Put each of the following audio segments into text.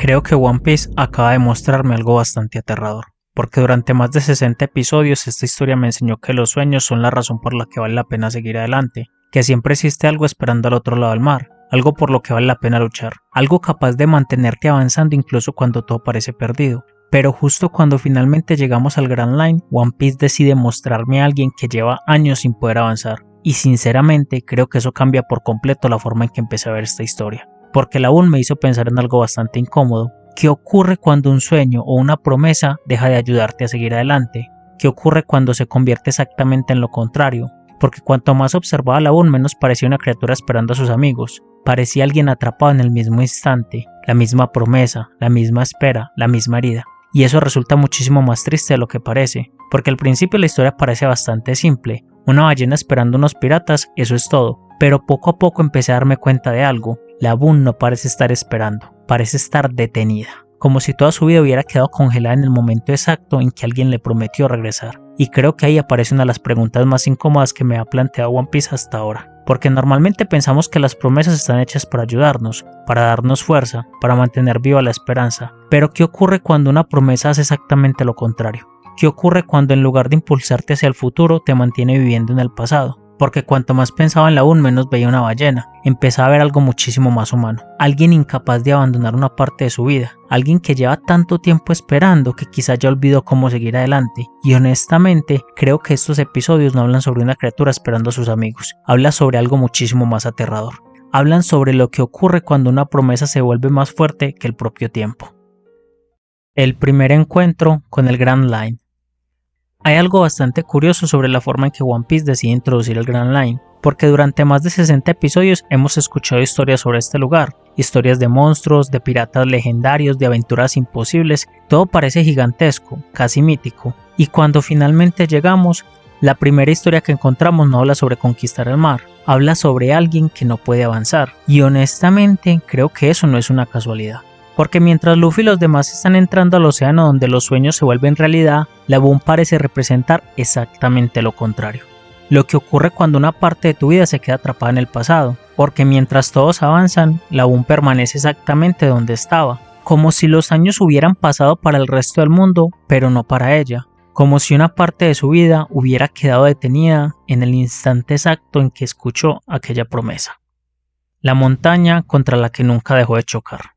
Creo que One Piece acaba de mostrarme algo bastante aterrador, porque durante más de 60 episodios esta historia me enseñó que los sueños son la razón por la que vale la pena seguir adelante, que siempre existe algo esperando al otro lado del mar, algo por lo que vale la pena luchar, algo capaz de mantenerte avanzando incluso cuando todo parece perdido. Pero justo cuando finalmente llegamos al Grand Line, One Piece decide mostrarme a alguien que lleva años sin poder avanzar, y sinceramente creo que eso cambia por completo la forma en que empecé a ver esta historia. Porque la UN me hizo pensar en algo bastante incómodo. ¿Qué ocurre cuando un sueño o una promesa deja de ayudarte a seguir adelante? ¿Qué ocurre cuando se convierte exactamente en lo contrario? Porque cuanto más observaba a la UN, menos parecía una criatura esperando a sus amigos. Parecía alguien atrapado en el mismo instante, la misma promesa, la misma espera, la misma herida. Y eso resulta muchísimo más triste de lo que parece, porque al principio la historia parece bastante simple. Una ballena esperando unos piratas, eso es todo. Pero poco a poco empecé a darme cuenta de algo. La Boon no parece estar esperando, parece estar detenida, como si toda su vida hubiera quedado congelada en el momento exacto en que alguien le prometió regresar. Y creo que ahí aparece una de las preguntas más incómodas que me ha planteado One Piece hasta ahora. Porque normalmente pensamos que las promesas están hechas para ayudarnos, para darnos fuerza, para mantener viva la esperanza. Pero ¿qué ocurre cuando una promesa hace exactamente lo contrario? ¿Qué ocurre cuando en lugar de impulsarte hacia el futuro te mantiene viviendo en el pasado? Porque cuanto más pensaba en la UN, menos veía una ballena. Empezaba a ver algo muchísimo más humano. Alguien incapaz de abandonar una parte de su vida. Alguien que lleva tanto tiempo esperando que quizá ya olvidó cómo seguir adelante. Y honestamente, creo que estos episodios no hablan sobre una criatura esperando a sus amigos. Habla sobre algo muchísimo más aterrador. Hablan sobre lo que ocurre cuando una promesa se vuelve más fuerte que el propio tiempo. El primer encuentro con el Grand Line. Hay algo bastante curioso sobre la forma en que One Piece decide introducir el Grand Line, porque durante más de 60 episodios hemos escuchado historias sobre este lugar, historias de monstruos, de piratas legendarios, de aventuras imposibles, todo parece gigantesco, casi mítico, y cuando finalmente llegamos, la primera historia que encontramos no habla sobre conquistar el mar, habla sobre alguien que no puede avanzar, y honestamente creo que eso no es una casualidad. Porque mientras Luffy y los demás están entrando al océano donde los sueños se vuelven realidad, la Boon parece representar exactamente lo contrario. Lo que ocurre cuando una parte de tu vida se queda atrapada en el pasado, porque mientras todos avanzan, la Boon permanece exactamente donde estaba, como si los años hubieran pasado para el resto del mundo, pero no para ella, como si una parte de su vida hubiera quedado detenida en el instante exacto en que escuchó aquella promesa. La montaña contra la que nunca dejó de chocar.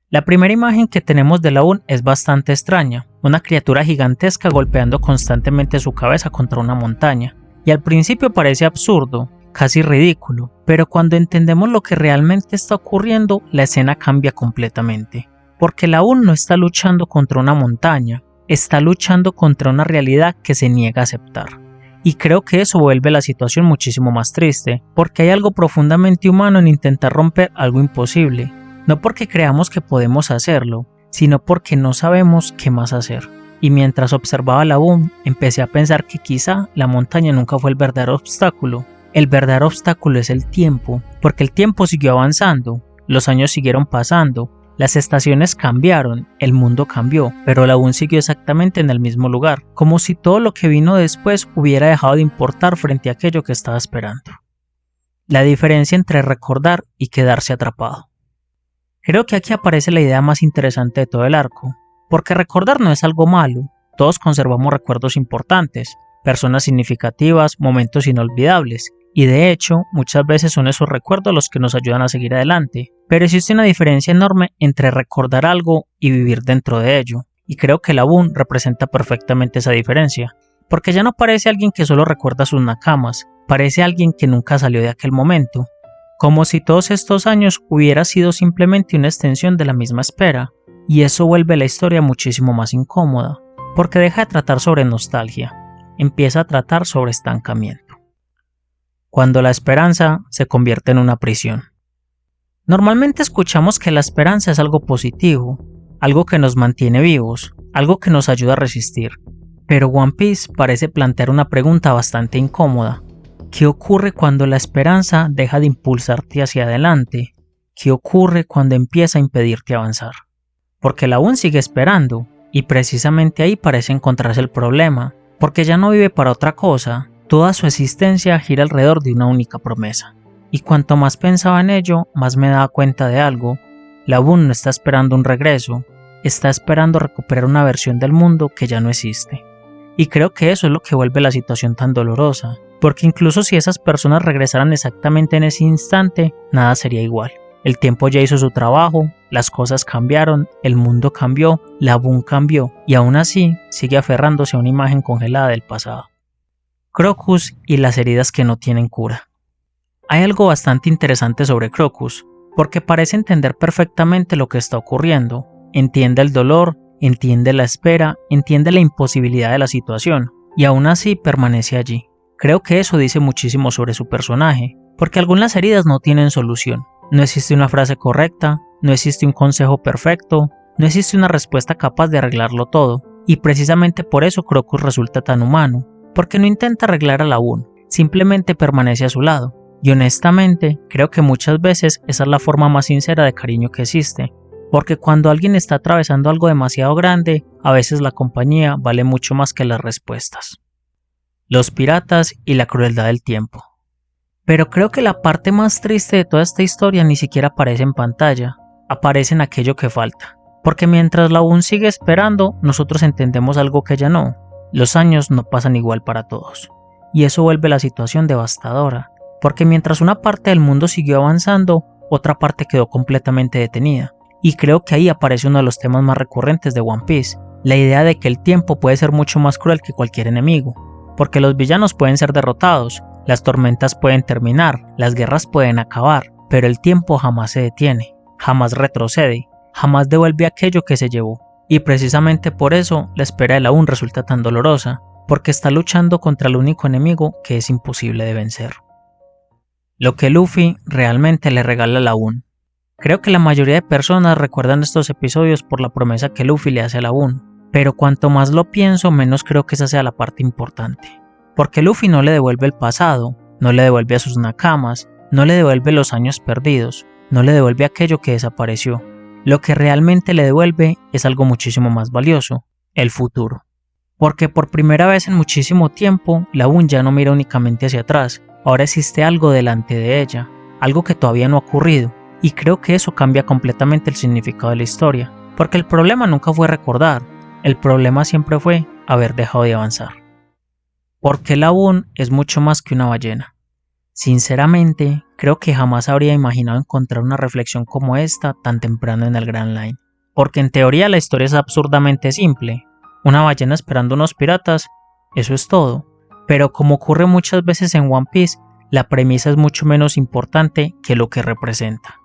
La primera imagen que tenemos de la UN es bastante extraña, una criatura gigantesca golpeando constantemente su cabeza contra una montaña, y al principio parece absurdo, casi ridículo, pero cuando entendemos lo que realmente está ocurriendo, la escena cambia completamente, porque la UN no está luchando contra una montaña, está luchando contra una realidad que se niega a aceptar. Y creo que eso vuelve la situación muchísimo más triste, porque hay algo profundamente humano en intentar romper algo imposible. No porque creamos que podemos hacerlo, sino porque no sabemos qué más hacer. Y mientras observaba la Boon, empecé a pensar que quizá la montaña nunca fue el verdadero obstáculo. El verdadero obstáculo es el tiempo, porque el tiempo siguió avanzando, los años siguieron pasando, las estaciones cambiaron, el mundo cambió, pero la Boon siguió exactamente en el mismo lugar, como si todo lo que vino después hubiera dejado de importar frente a aquello que estaba esperando. La diferencia entre recordar y quedarse atrapado. Creo que aquí aparece la idea más interesante de todo el arco, porque recordar no es algo malo, todos conservamos recuerdos importantes, personas significativas, momentos inolvidables, y de hecho muchas veces son esos recuerdos los que nos ayudan a seguir adelante, pero existe una diferencia enorme entre recordar algo y vivir dentro de ello, y creo que la Boon representa perfectamente esa diferencia, porque ya no parece alguien que solo recuerda sus nakamas, parece alguien que nunca salió de aquel momento. Como si todos estos años hubiera sido simplemente una extensión de la misma espera, y eso vuelve la historia muchísimo más incómoda, porque deja de tratar sobre nostalgia, empieza a tratar sobre estancamiento. Cuando la esperanza se convierte en una prisión. Normalmente escuchamos que la esperanza es algo positivo, algo que nos mantiene vivos, algo que nos ayuda a resistir, pero One Piece parece plantear una pregunta bastante incómoda. ¿Qué ocurre cuando la esperanza deja de impulsarte hacia adelante? ¿Qué ocurre cuando empieza a impedirte avanzar? Porque la UN sigue esperando, y precisamente ahí parece encontrarse el problema, porque ya no vive para otra cosa, toda su existencia gira alrededor de una única promesa. Y cuanto más pensaba en ello, más me daba cuenta de algo, La Boone no está esperando un regreso, está esperando recuperar una versión del mundo que ya no existe. Y creo que eso es lo que vuelve la situación tan dolorosa, porque incluso si esas personas regresaran exactamente en ese instante, nada sería igual. El tiempo ya hizo su trabajo, las cosas cambiaron, el mundo cambió, la Boone cambió, y aún así sigue aferrándose a una imagen congelada del pasado. Crocus y las heridas que no tienen cura. Hay algo bastante interesante sobre Crocus, porque parece entender perfectamente lo que está ocurriendo, entiende el dolor, entiende la espera, entiende la imposibilidad de la situación, y aún así permanece allí. Creo que eso dice muchísimo sobre su personaje, porque algunas heridas no tienen solución. No existe una frase correcta, no existe un consejo perfecto, no existe una respuesta capaz de arreglarlo todo, y precisamente por eso Crocus resulta tan humano, porque no intenta arreglar a la Boone, simplemente permanece a su lado, y honestamente creo que muchas veces esa es la forma más sincera de cariño que existe, porque cuando alguien está atravesando algo demasiado grande, a veces la compañía vale mucho más que las respuestas. Los piratas y la crueldad del tiempo. Pero creo que la parte más triste de toda esta historia ni siquiera aparece en pantalla, aparece en aquello que falta. Porque mientras la Boone sigue esperando, nosotros entendemos algo que ella no. Los años no pasan igual para todos. Y eso vuelve la situación devastadora. Porque mientras una parte del mundo siguió avanzando, otra parte quedó completamente detenida. Y creo que ahí aparece uno de los temas más recurrentes de One Piece. La idea de que el tiempo puede ser mucho más cruel que cualquier enemigo. Porque los villanos pueden ser derrotados, las tormentas pueden terminar, las guerras pueden acabar, pero el tiempo jamás se detiene, jamás retrocede, jamás devuelve aquello que se llevó. Y precisamente por eso la espera de la Boone resulta tan dolorosa, porque está luchando contra el único enemigo que es imposible de vencer. Lo que Luffy realmente le regala a la Boone. Creo que la mayoría de personas recuerdan estos episodios por la promesa que Luffy le hace a la Boone, pero cuanto más lo pienso, menos creo que esa sea la parte importante. Porque Luffy no le devuelve el pasado, no le devuelve a sus nakamas, no le devuelve los años perdidos, no le devuelve aquello que desapareció. Lo que realmente le devuelve es algo muchísimo más valioso, el futuro. Porque por primera vez en muchísimo tiempo, la Boone ya no mira únicamente hacia atrás, ahora existe algo delante de ella, algo que todavía no ha ocurrido, y creo que eso cambia completamente el significado de la historia, porque el problema nunca fue recordar, el problema siempre fue haber dejado de avanzar. Porque la Boone es mucho más que una ballena. Sinceramente, creo que jamás habría imaginado encontrar una reflexión como esta tan temprano en el Grand Line. Porque en teoría la historia es absurdamente simple. Una ballena esperando unos piratas, eso es todo. Pero como ocurre muchas veces en One Piece, la premisa es mucho menos importante que lo que representa.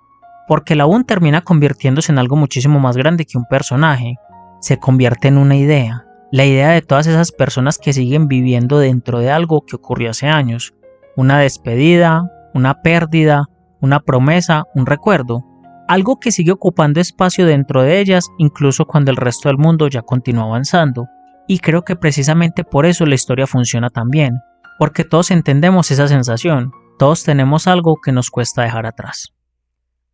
Porque la Boone termina convirtiéndose en algo muchísimo más grande que un personaje. Se convierte en una idea. La idea de todas esas personas que siguen viviendo dentro de algo que ocurrió hace años. Una despedida, una pérdida, una promesa, un recuerdo. Algo que sigue ocupando espacio dentro de ellas incluso cuando el resto del mundo ya continúa avanzando. Y creo que precisamente por eso la historia funciona tan bien. Porque todos entendemos esa sensación. Todos tenemos algo que nos cuesta dejar atrás.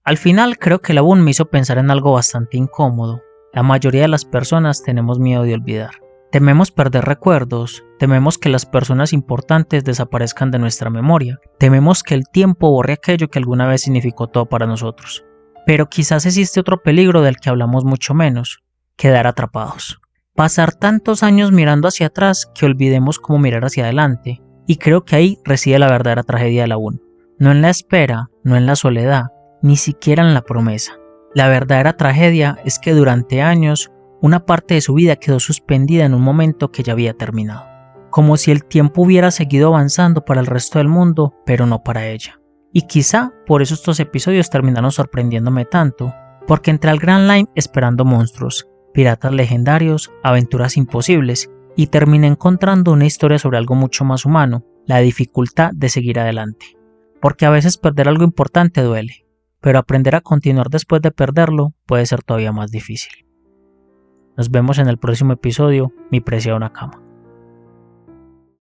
Al final creo que la Boone me hizo pensar en algo bastante incómodo. La mayoría de las personas tenemos miedo de olvidar. Tememos perder recuerdos, tememos que las personas importantes desaparezcan de nuestra memoria, tememos que el tiempo borre aquello que alguna vez significó todo para nosotros. Pero quizás existe otro peligro del que hablamos mucho menos, quedar atrapados. Pasar tantos años mirando hacia atrás que olvidemos cómo mirar hacia adelante, y creo que ahí reside la verdadera tragedia de la Boone. No en la espera, no en la soledad, ni siquiera en la promesa. La verdadera tragedia es que durante años, una parte de su vida quedó suspendida en un momento que ya había terminado. Como si el tiempo hubiera seguido avanzando para el resto del mundo, pero no para ella. Y quizá por eso estos episodios terminaron sorprendiéndome tanto, porque entré al Grand Line esperando monstruos, piratas legendarios, aventuras imposibles, y terminé encontrando una historia sobre algo mucho más humano, la dificultad de seguir adelante. Porque a veces perder algo importante duele, pero aprender a continuar después de perderlo puede ser todavía más difícil. Nos vemos en el próximo episodio, mi preciado Nakama.